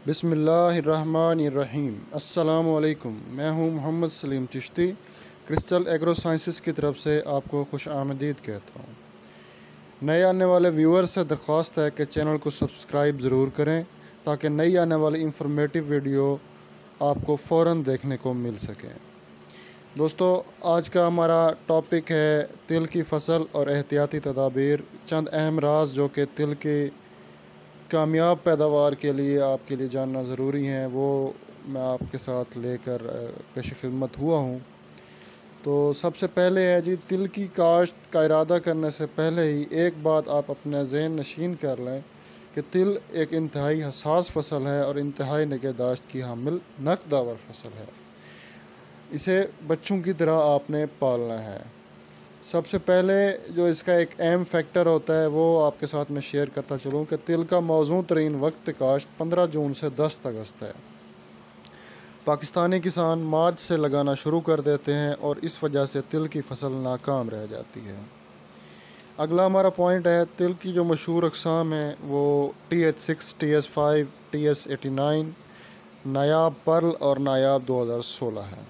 बिस्मिल्लाहिर्रहमानिर्रहीम। अस्सलामुअलैकुम। मैं हूं Mohammad Salim Chishti. Crystal Agro Sciences की तरफ से आपको खुश आमदीद कहता हूं। नए आने वाले व्यूअर्स से दरख्वास्त है कि चैनल को सब्सक्राइब ज़रूर करें ताकि नई आने वाली इंफॉर्मेटिव वीडियो आपको फ़ौरन देखने को मिल सके। दोस्तों, आज का हमारा टॉपिक है तिल की फसल और एहतियाती तदाबीर। चंद अहम राज जो कि तिल की कामयाब पैदावार के लिए आपके लिए जानना ज़रूरी है, वो मैं आपके साथ लेकर पेश खिदमत हुआ हूँ। तो सबसे पहले है जी, तिल की काश्त का इरादा करने से पहले ही एक बात आप अपने ज़हन नशीन कर लें कि तिल एक इंतहाई हसास फसल है और इंतहाई निगहदाश्त की हामिल नकदावर फसल है। इसे बच्चों की तरह आपने पालना है। सबसे पहले जो इसका एक अहम फैक्टर होता है वो आपके साथ मैं शेयर करता चलूँ कि तिल का मौजूद तरीन वक्त काश्त 15 जून से 10 अगस्त है। पाकिस्तानी किसान मार्च से लगाना शुरू कर देते हैं और इस वजह से तिल की फसल नाकाम रह जाती है। अगला हमारा पॉइंट है, तिल की जो मशहूर अक़साम हैं वो TH6, TS5, TS89, नायाब पर्ल और नायाब 2016 है।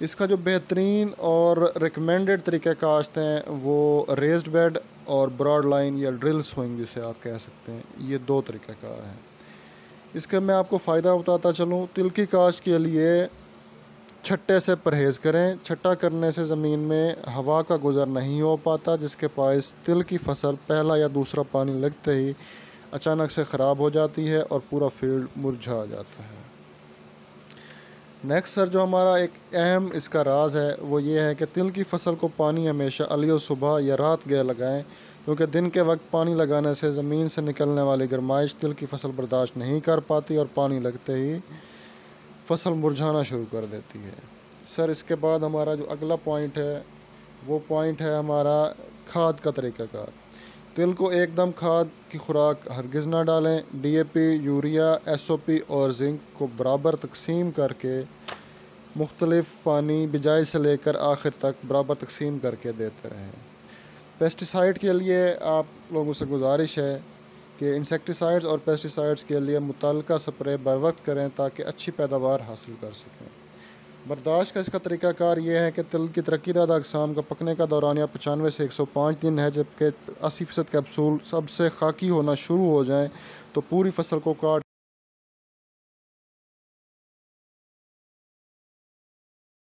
इसका जो बेहतरीन और रिकमेंडेड तरीक़ा काश्त हैं वो रेज्ड बेड और ब्रॉड लाइन या ड्रिल सोइंग जिसे आप कह सकते हैं, ये दो तरीक़ाकार हैं। इसका मैं आपको फ़ायदा बताता चलूँ। तिल की काश्त के लिए छट्टे से परहेज़ करें। छट्टा करने से ज़मीन में हवा का गुज़र नहीं हो पाता, जिसके बायस तिल की फसल पहला या दूसरा पानी लगते ही अचानक से ख़राब हो जाती है और पूरा फील्ड मुरझा जाता है। नेक्स्ट सर, जो हमारा एक अहम इसका राज है वो ये है कि तिल की फसल को पानी हमेशा अलियो सुबह या रात गए लगाएं, क्योंकि दिन के वक्त पानी लगाने से ज़मीन से निकलने वाली गर्माइश तिल की फसल बर्दाश्त नहीं कर पाती और पानी लगते ही फसल मुरझाना शुरू कर देती है। सर, इसके बाद हमारा जो अगला पॉइंट है वो पॉइंट है हमारा खाद का तरीक़ाकार। तिल को एकदम खाद की खुराक हरगिज़ ना डालें। DAP, यूरिया, SOP और जिंक को बराबर तकसीम करके मुख्तलिफ़ पानी बिजाई से लेकर आखिर तक बराबर तकसीम करके देते रहें। पेस्टिसाइड के लिए आप लोगों से गुजारिश है कि इंसेक्टिसाइड्स और पेस्टिसाइड्स के लिए मुतल्लिका स्प्रे बर वक्त करें ताकि अच्छी पैदावार हासिल कर सकें। बर्दाश्त का इसका तरीक़ाकार ये है कि तिल की तरक्कीदादा अक़साम का पकने का दौरानिया 95 से 105 दिन है, जबकि 80% कैप्सूल सबसे खाकी होना शुरू हो जाएं तो पूरी फसल को काट